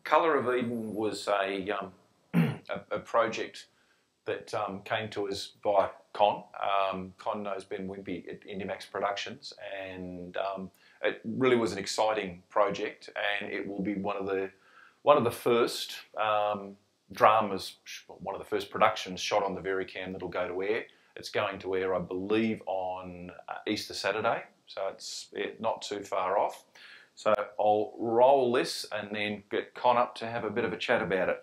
Colour of Eden was a project that came to us by Con. Con knows Ben Wimpy at IndieMax Productions, and it really was an exciting project, and it will be one of the first dramas, one of the first productions shot on the Vericam that'll go to air. It's going to air, I believe, on Easter Saturday, so it's not too far off. So I'll roll this and then get Con up to have a bit of a chat about it.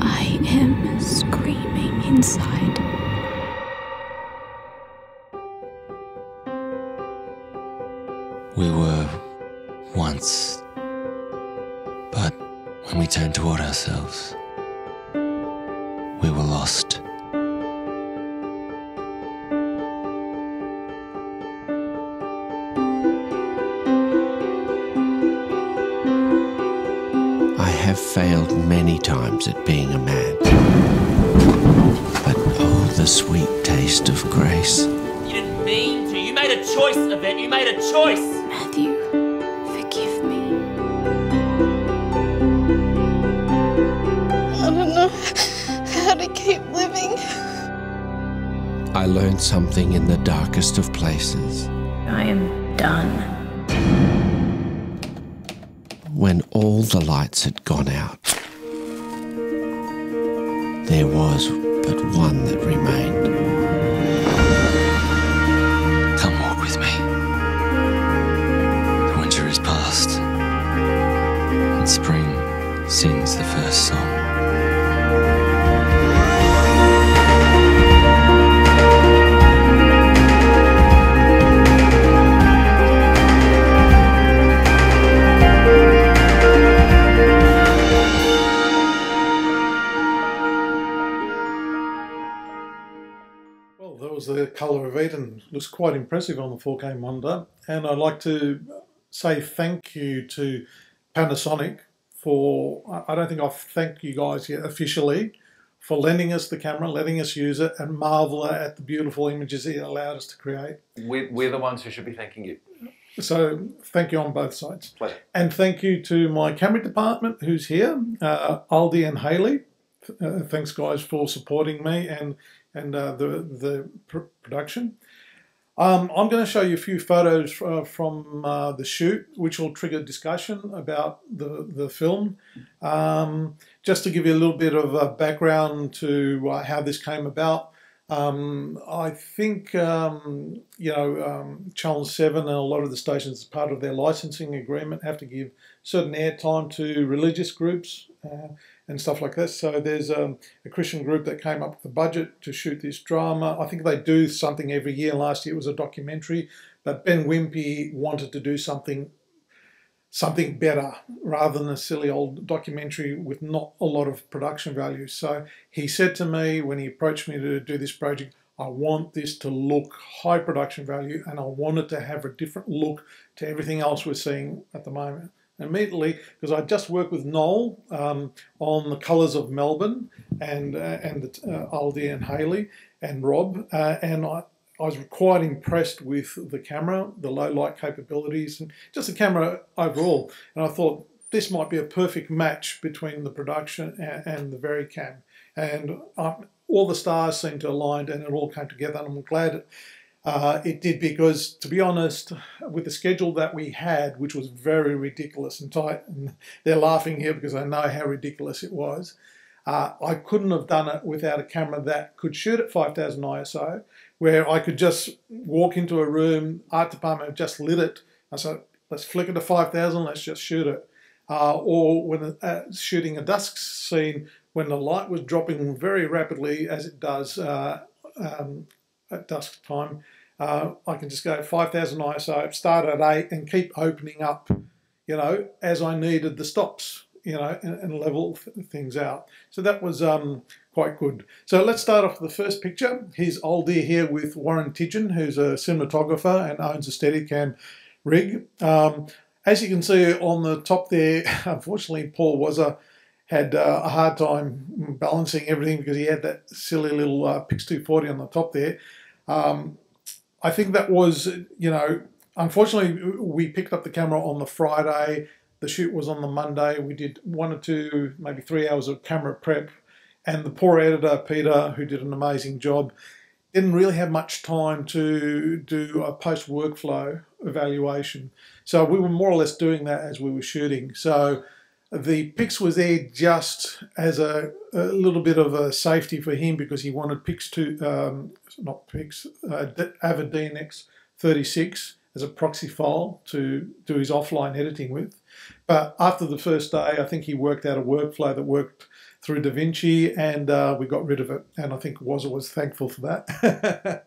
I am screaming inside. We were once, but when we turned toward ourselves, we were lost. I have failed many times at being a man, but oh, the sweet taste of grace. You didn't mean to. You made a choice, Yvette. You made a choice. Matthew, forgive me. I don't know how to keep living. I learned something in the darkest of places. I am done. When all the lights had gone out, there was but one that remained. Come walk with me. The winter is past, and spring sings the first song. The Colour of Eden looks quite impressive on the 4K monitor, and I'd like to say thank you to Panasonic for, I don't think I've thanked you guys yet officially, for lending us the camera, letting us use it, and marvel at the beautiful images it allowed us to create. We're the ones who should be thanking you. So thank you on both sides. Pleasure. And thank you to my camera department who's here, Aldi and Haley. Thanks guys for supporting me and the production. I'm going to show you a few photos from the shoot, which will trigger discussion about the film. Just to give you a little bit of a background to how this came about. I think, Channel 7 and a lot of the stations, as part of their licensing agreement, have to give certain airtime to religious groups and stuff like this. So there's a Christian group that came up with the budget to shoot this drama. I think they do something every year. Last year it was a documentary, but Ben Wimpy wanted to do something better rather than a silly old documentary with not a lot of production value. So he said to me when he approached me to do this project, I want this to look high production value, and I want it to have a different look to everything else we're seeing at the moment. Immediately, because I just worked with Noel on the colours of Melbourne and Aldi and Haley and Rob, and I was quite impressed with the camera, the low light capabilities, and just the camera overall. And I thought this might be a perfect match between the production and the Vericam. And all the stars seemed to align, and it all came together. And I'm glad it did, because, to be honest, with the schedule that we had, which was very ridiculous and tight, and they're laughing here because I know how ridiculous it was, I couldn't have done it without a camera that could shoot at 5000 ISO, where I could just walk into a room, art department just lit it, I said, let's flick it to 5000, let's just shoot it. Or when shooting a dusk scene, when the light was dropping very rapidly, as it does at dusk time, I can just go 5000 ISO, start at 8 and keep opening up, as I needed the stops, and level things out. So that was quite good. So let's start off with the first picture. Here's Aldi here with Warren Tidgeon, who's a cinematographer and owns a Steadicam rig. As you can see on the top there, unfortunately Paul Wazza had a hard time balancing everything because he had that silly little Pix 240 on the top there. I think that was, unfortunately, we picked up the camera on the Friday. The shoot was on the Monday. We did 1 or 2, maybe 3 hours of camera prep. And the poor editor, Peter, who did an amazing job, didn't really have much time to do a post-workflow evaluation. So we were more or less doing that as we were shooting. So the Pix was there just as a little bit of a safety for him because he wanted Pix to, not Pix, Avid DNX 36 as a proxy file to do his offline editing with. But after the first day, I think he worked out a workflow that worked through DaVinci, and we got rid of it. And I think Wazza was thankful for that.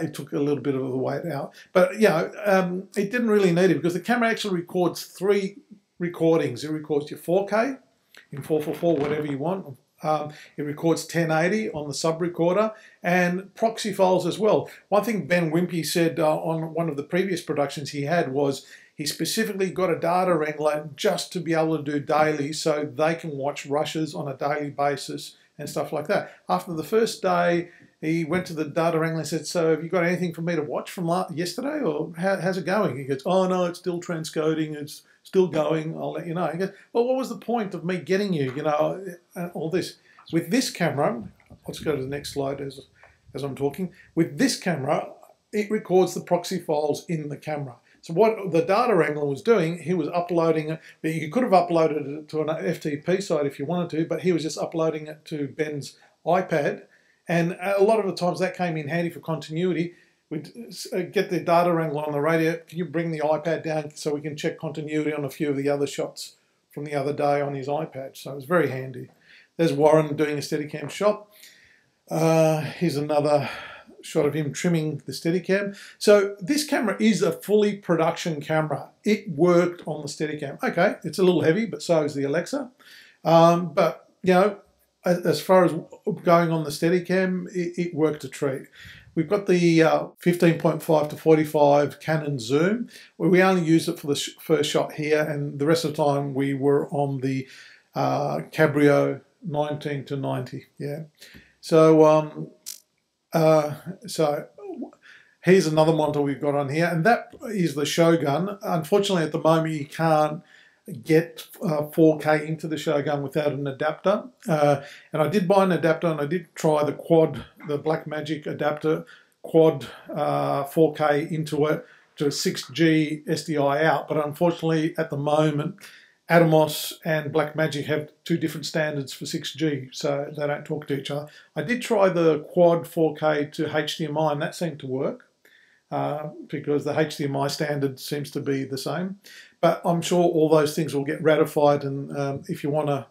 It took a little bit of the weight out. But, it didn't really need it because the camera actually records 3 recordings. It records your 4K in 444, whatever you want. It records 1080 on the sub-recorder and proxy files as well. One thing Ben Wimpy said on one of the previous productions he had was he specifically got a data wrangler just to be able to do daily so they can watch rushes on a daily basis and stuff like that. After the first day, he went to the data wrangler and said, so have you got anything for me to watch from yesterday or how's it going? He goes, oh no, it's still transcoding, it's still going, I'll let you know. He goes, well, what was the point of me getting you, all this? With this camera, let's go to the next slide as I'm talking. With this camera, it records the proxy files in the camera. So what the data wrangler was doing, he was uploading it. You could have uploaded it to an FTP site if you wanted to, but he was just uploading it to Ben's iPad. And a lot of the times that came in handy for continuity. We'd get the data wrangler on the radio. Can you bring the iPad down so we can check continuity on a few of the other shots from the other day on his iPad? So it was very handy. There's Warren doing a Steadicam shot. Here's another shot of him trimming the Steadicam. So this camera is a fully production camera. It worked on the Steadicam. Okay, it's a little heavy, but so is the Alexa. But, as far as going on the Steadicam, it worked a treat. We've got the 15.5 to 45 Canon zoom. We only used it for the first shot here, and the rest of the time we were on the Cabrio 19 to 90. Yeah. So here's another monitor we've got on here, and that is the Shogun. Unfortunately, at the moment, you can't get 4K into the Shogun without an adapter. And I did buy an adapter, and I did try the Blackmagic adapter, quad 4K into it to 6G SDI out. But unfortunately, at the moment, Atomos and Blackmagic have 2 different standards for 6G, so they don't talk to each other. I did try the quad 4K to HDMI, and that seemed to work because the HDMI standard seems to be the same. But I'm sure all those things will get ratified, and if you want to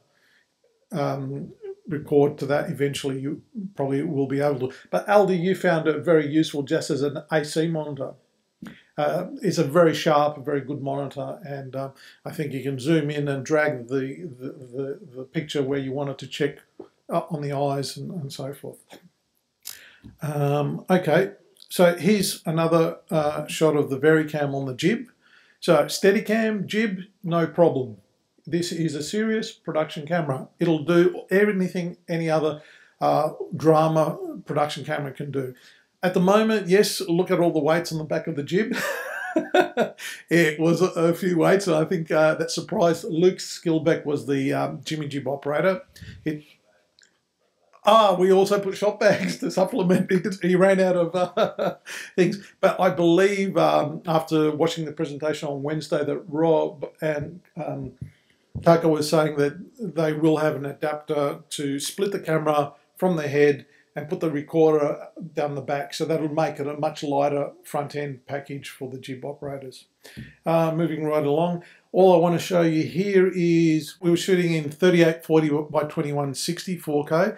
record to that eventually, you probably will be able to. But Aldi, you found it very useful just as an AC monitor. It's a very sharp, very good monitor, and I think you can zoom in and drag the picture where you want it to check on the eyes and so forth. Okay, so here's another shot of the Vericam on the jib. So Steadicam, jib, no problem. This is a serious production camera. It'll do anything any other drama production camera can do. At the moment, yes, look at all the weights on the back of the jib. It was a few weights, and I think that surprised Luke Skilbeck was the Jimmy Jib operator. We also put shot bags to supplement because he ran out of things. But I believe after watching the presentation on Wednesday that Rob and Taka was saying that they will have an adapter to split the camera from the head and put the recorder down the back, so that'll make it a much lighter front-end package for the jib operators. Moving right along, all I want to show you here is we were shooting in 3840 by 2160 4K,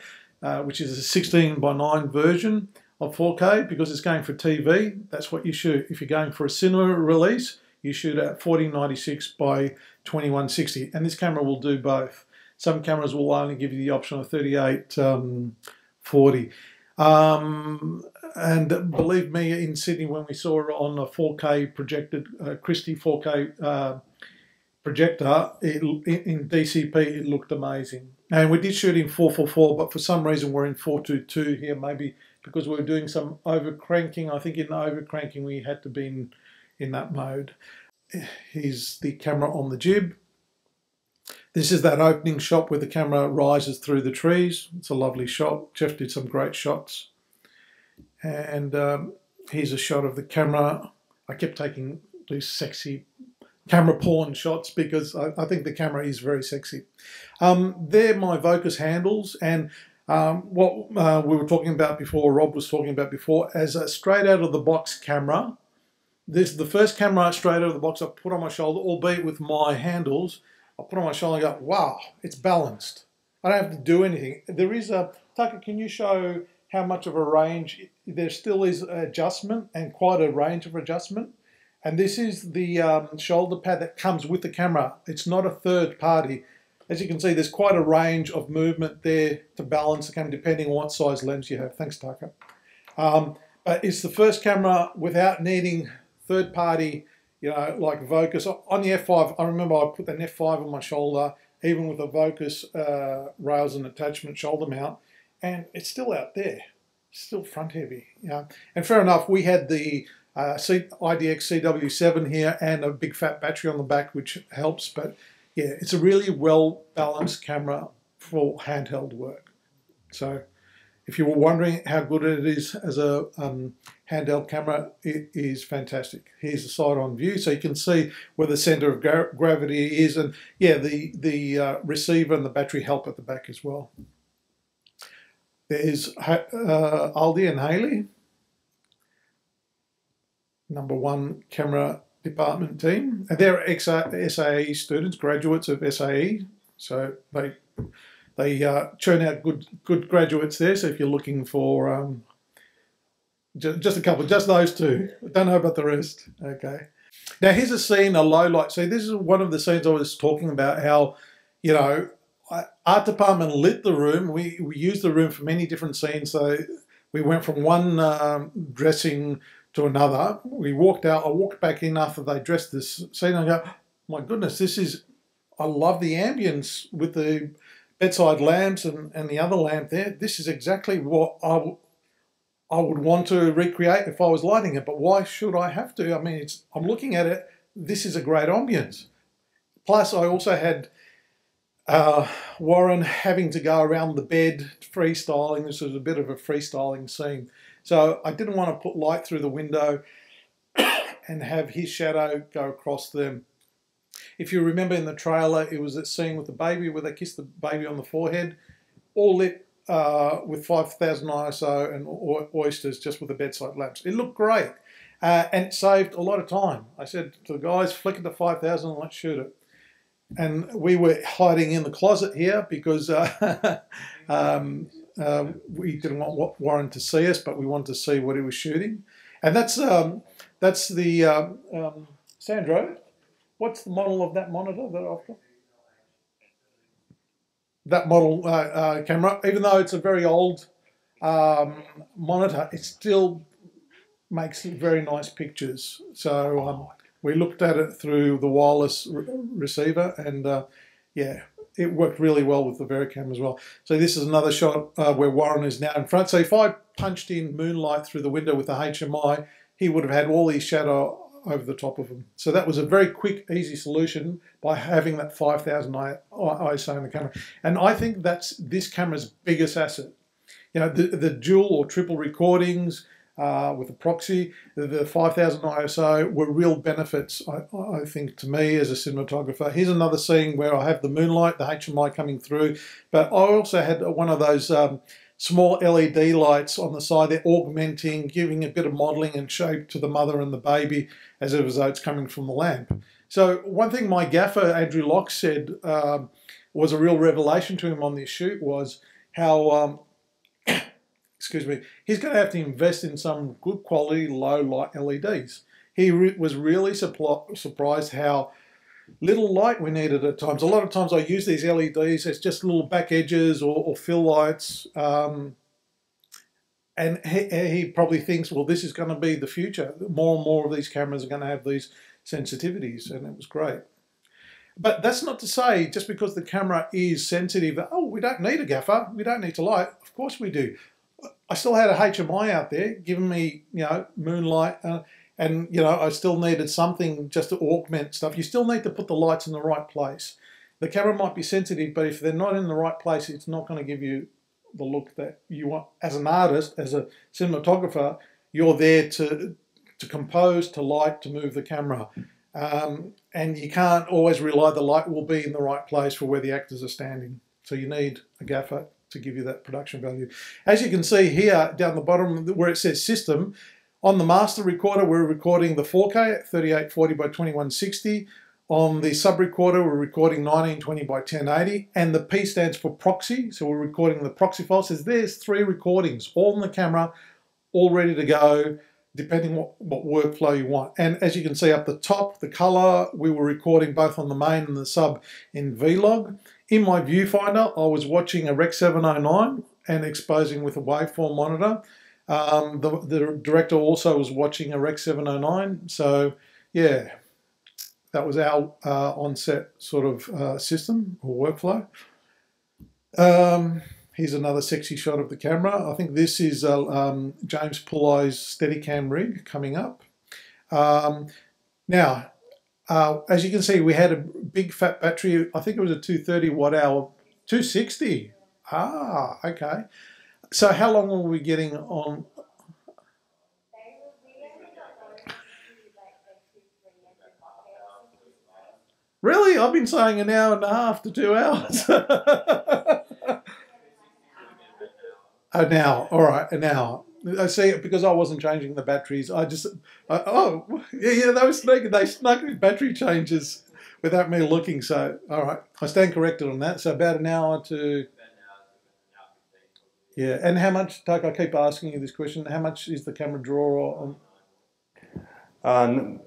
which is a 16 by 9 version of 4K because it's going for TV. That's what you shoot. If you're going for a cinema release, you shoot at 1496 by 2160, and this camera will do both. Some cameras will only give you the option of 3840. And believe me, in Sydney, when we saw it on a 4K projected Christie 4K projector, in DCP, it looked amazing. And we did shoot in 444, but for some reason we're in 422 here, maybe because we were doing some overcranking. I think in the overcranking we had to be in that mode. Here's the camera on the jib. This is that opening shot where the camera rises through the trees. It's a lovely shot. Jeff did some great shots. And here's a shot of the camera. I kept taking these sexy camera porn shots because I think the camera is very sexy. They're my Vocus handles, and what we were talking about before, Rob was talking about before, as a straight out of the box camera. This is the first camera straight out of the box I put on my shoulder, albeit with my handles. I put on my shoulder and go, wow, it's balanced. I don't have to do anything. There is a, Tucker, can you show how much of a range? There still is adjustment and quite a range of adjustment. And this is the shoulder pad that comes with the camera. It's not a third party. As you can see, there's quite a range of movement there to balance the camera depending on what size lens you have. Thanks, Tucker. But it's the first camera without needing third party, you know, like Vocus. On the F5, I remember I put an F5 on my shoulder, even with a Vocus rails and attachment shoulder mount, and it's still out there, still front heavy. You know? And fair enough, we had the IDX CW7 here and a big fat battery on the back, which helps. But yeah, it's a really well balanced camera for handheld work. So if you were wondering how good it is as a handheld camera, it is fantastic. Here's a side-on view, so you can see where the center of gravity is, and yeah, the receiver and the battery help at the back as well. There's Aldi and Haley, #1 camera department team. And they're SAE students, graduates of SAE, so they churn out good graduates there. So if you're looking for just a couple, just those two, I don't know about the rest. Okay. Now here's a scene, a low light. So this is one of the scenes I was talking about. How, you know, art department lit the room. We used the room for many different scenes. So we went from one dressing to another. We walked out. I walked back in after they dressed this scene. And I go, my goodness, this is. I love the ambience with the bedside lamps and the other lamp there. This is exactly what I would want to recreate if I was lighting it, but why should I have to? I mean, I'm looking at it, this is a great ambience. Plus, I also had Warren having to go around the bed freestyling. This was a bit of a freestyling scene. So I didn't want to put light through the window and have his shadow go across them. If you remember in the trailer, it was that scene with the baby where they kissed the baby on the forehead, all lit with 5000 ISO and oysters just with the bedside lamps. It looked great and it saved a lot of time. I said to the guys, flick it to 5000 and let's shoot it. And we were hiding in the closet here because we didn't want Warren to see us, but we wanted to see what he was shooting. And that's the Sandro. What's the model of that monitor that I've got? That model camera, even though it's a very old monitor, it still makes very nice pictures. So we looked at it through the wireless receiver, and yeah, it worked really well with the VariCam as well. So this is another shot where Warren is now in front. So if I punched in moonlight through the window with the HMI, he would have had all his shadow over the top of them. So that was a very quick, easy solution by having that 5000 ISO in the camera. And I think that's this camera's biggest asset. You know, the dual or triple recordings with the proxy, the 5000 ISO were real benefits, I think, to me as a cinematographer. Here's another scene where I have the moonlight, the HMI coming through, but I also had one of those small LED lights on the side. They're augmenting, giving a bit of modelling and shape to the mother and the baby as if as though it's coming from the lamp. So one thing my gaffer, Andrew Locke, said was a real revelation to him on this shoot was how, excuse me, he's going to have to invest in some good quality low light LEDs. He was really surprised how little light we needed at times. A lot of times I use these LEDs as just little back edges or fill lights, and he probably thinks, well, this is going to be the future. More and more of these cameras are going to have these sensitivities, and it was great. But that's not to say just because the camera is sensitive that, oh, we don't need a gaffer, we don't need to light. Of course we do. I still had a HMI out there giving me, moonlight, and, I still needed something just to augment stuff. You still need to put the lights in the right place. The camera might be sensitive, but if they're not in the right place, it's not going to give you the look that you want. As an artist, as a cinematographer, you're there to compose, to light, to move the camera. And you can't always rely the light will be in the right place for where the actors are standing. So you need a gaffer to give you that production value. As you can see here down the bottom where it says system, on the master recorder we're recording the 4K at 3840 by 2160. On the sub recorder we're recording 1920 by 1080, and the P stands for proxy, so we're recording the proxy file. So there's 3 recordings, all on the camera, all ready to go, depending what workflow you want. And as you can see up the top, the color, we were recording both on the main and the sub in Vlog. In my viewfinder, I was watching a Rec 709 and exposing with a waveform monitor. The director also was watching a Rec 709. So yeah, that was our on-set sort of system or workflow. Here's another sexy shot of the camera. I think this is James Pullai's Steadicam rig coming up. Now, as you can see, we had a big fat battery. I think it was a 230 watt hour, 260. Ah, okay. So how long were we getting on? Really? I've been saying an hour and a half to 2 hours. An hour, all right, an hour. I see, because I wasn't changing the batteries. They were sneaking. They snuck in battery changes without me looking. So, all right, I stand corrected on that. So about an hour to. Yeah, and how much? Tuck, I keep asking you this question. How much is the camera draw on?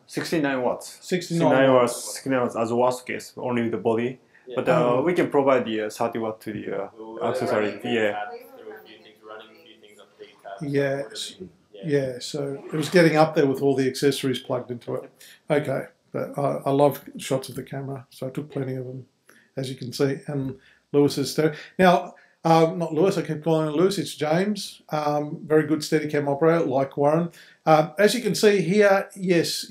69 watts. 69 watts. 69 watts as worst case, only with the body. Yeah. But we can provide the 30 watt to the accessory. Yeah. Yeah, so it was getting up there with all the accessories plugged into it. Okay, but I love shots of the camera, so I took plenty of them, as you can see. And Lewis's stereo. Now, not Lewis, I keep calling him Lewis, it's James. Very good Steadicam operator, like Warren. As you can see here, yes,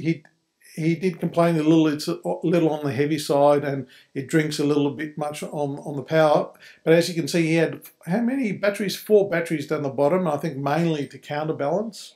he did complain it's a little on the heavy side and it drinks a little bit much on the power. But as you can see, he had how many batteries? 4 batteries down the bottom, I think mainly to counterbalance.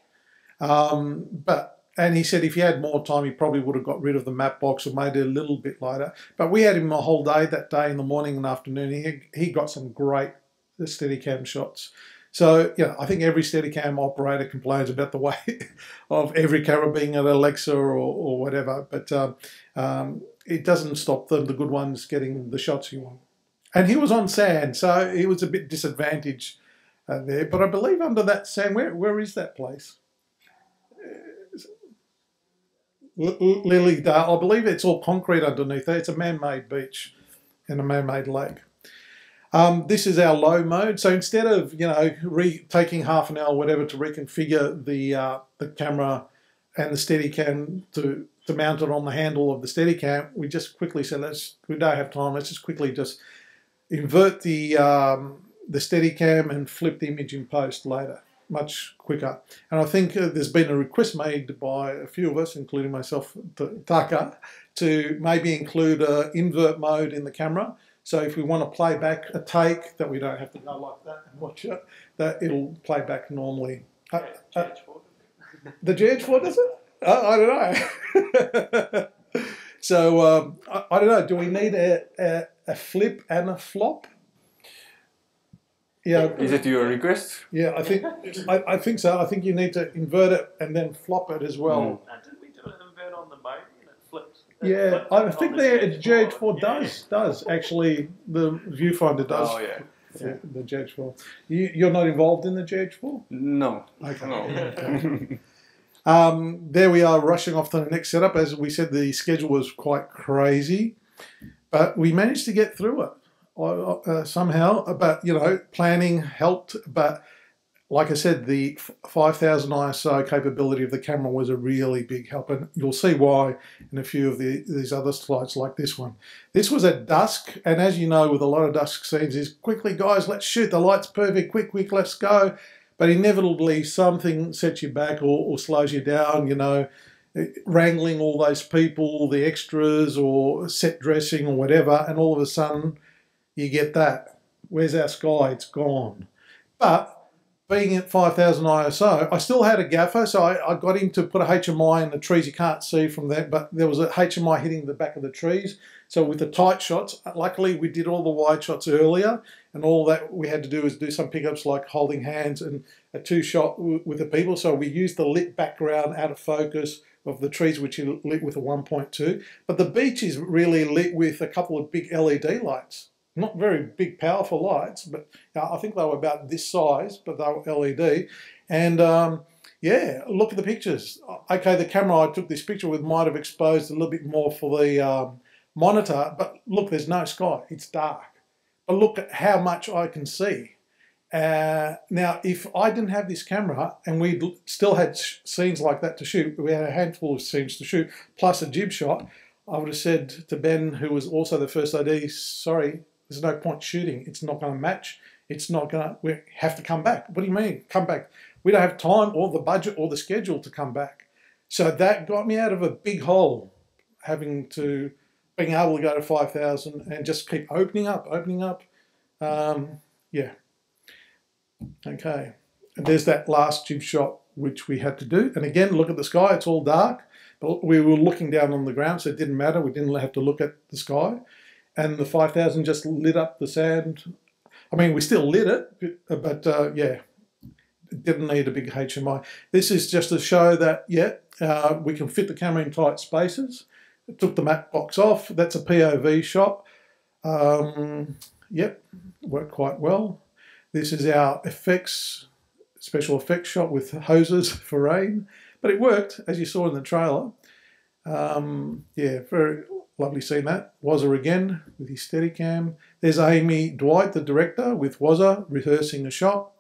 And he said if he had more time, he probably would have got rid of the map box or made it a little bit lighter. But we had him a whole day that day, in the morning and afternoon. He got some great Steadicam shots. So, I think every Steadicam operator complains about the weight of every camera being an Alexa or whatever, but it doesn't stop the good ones getting the shots you want. And he was on sand, so he was a bit disadvantaged there. But I believe under that sand, where is that place? Lilydale. I believe it's all concrete underneath there. It's a man-made beach and a man-made lake. This is our low mode. So instead of taking half an hour or whatever to reconfigure the camera and the Steadicam to mount it on the handle of the Steadicam, we just quickly said we don't have time. Let's just quickly just invert the Steadicam and flip the image in post later, much quicker. And I think there's been a request made by a few of us, including myself, Taka, to maybe include an invert mode in the camera. So if we want to play back a take, that we don't have to go like that and watch it, that it'll play back normally. The GH4 does it? I don't know. So I don't know. Do we need a flip and a flop? Yeah. Is it your request? Yeah, I think so. I think you need to invert it and then flop it as well. Didn't we do an invert on the mode and it flips? Yeah, I think the GH4 does actually. The viewfinder does. Oh yeah. Yeah, the GH4. You're not involved in the GH4? No. Okay. No. Okay. There we are, rushing off to the next setup. As we said, the schedule was quite crazy, but we managed to get through it somehow. But planning helped. But like I said, the 5000 ISO capability of the camera was a really big help, and you'll see why in a few of these other slides like this one. This was at dusk, and as you know with a lot of dusk scenes is, quickly guys, let's shoot, the light's perfect, quick, let's go. But inevitably something sets you back or slows you down, you know, wrangling all those people, the extras or set dressing or whatever, and all of a sudden you get that. Where's our sky? It's gone. But being at 5000 ISO, I still had a gaffer, so I got him to put a HMI in the trees. You can't see from that, but there was a HMI hitting the back of the trees. So with the tight shots, luckily we did all the wide shots earlier, and all that we had to do is do some pickups like holding hands and a 2-shot with the people. So we used the lit background out of focus of the trees, which are lit with a 1.2. But the beach is really lit with a couple of big LED lights. Not very big, powerful lights, but I think they were about this size, but they were LED. And yeah, look at the pictures. Okay, the camera I took this picture with might have exposed a little bit more for the monitor, but look, there's no sky, it's dark. But look at how much I can see. Now, if I didn't have this camera and we still had scenes like that to shoot, we had a handful of scenes to shoot, plus a jib shot, I would have said to Ben, who was also the first AD, sorry, there's no point shooting. It's not going to match. It's not going to, we have to come back. What do you mean, come back? We don't have time or the budget or the schedule to come back. So that got me out of a big hole, being able to go to 5000 and just keep opening up. Yeah. Okay. And there's that last jib shot which we had to do. And again, look at the sky. It's all dark. But we were looking down on the ground, so it didn't matter. We didn't have to look at the sky. And the 5000 just lit up the sand. I mean, we still lit it, but yeah, didn't need a big HMI. This is just to show that, yeah, we can fit the camera in tight spaces. It took the matte box off. That's a POV shot. Yep, worked quite well. This is our special effects shot with hoses for rain. But it worked, as you saw in the trailer. Yeah, very lovely seeing that. Wazza again with his Steadicam. There's Amy Dwight, the director, with Wazza rehearsing a shot.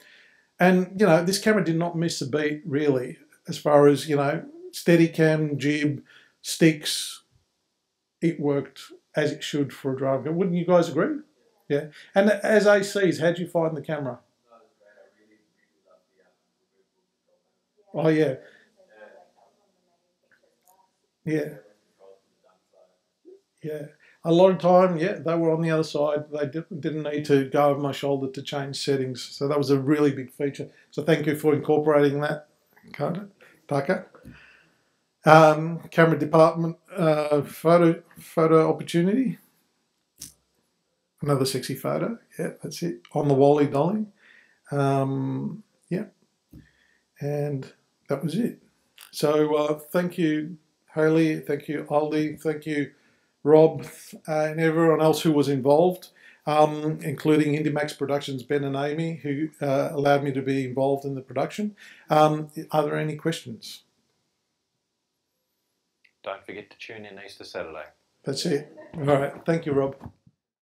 And, you know, this camera did not miss a beat, really, as far as, you know, Steadicam, jib, sticks. It worked as it should for a drama. Wouldn't you guys agree? Yeah. And as ACs, how'd you find the camera? Oh, yeah. Yeah. Yeah. A lot of time, yeah, they were on the other side. They didn't need to go over my shoulder to change settings. So that was a really big feature. So thank you for incorporating that, Taka. Camera department, photo opportunity. Another sexy photo. Yeah, that's it. On the Wally dolly. Yeah. And that was it. So thank you, Haley. Thank you, Aldi. Thank you, Rob, and everyone else who was involved, including IndieMax Productions, Ben and Amy, who allowed me to be involved in the production. Are there any questions? Don't forget to tune in Easter Saturday. That's it. All right. Thank you, Rob.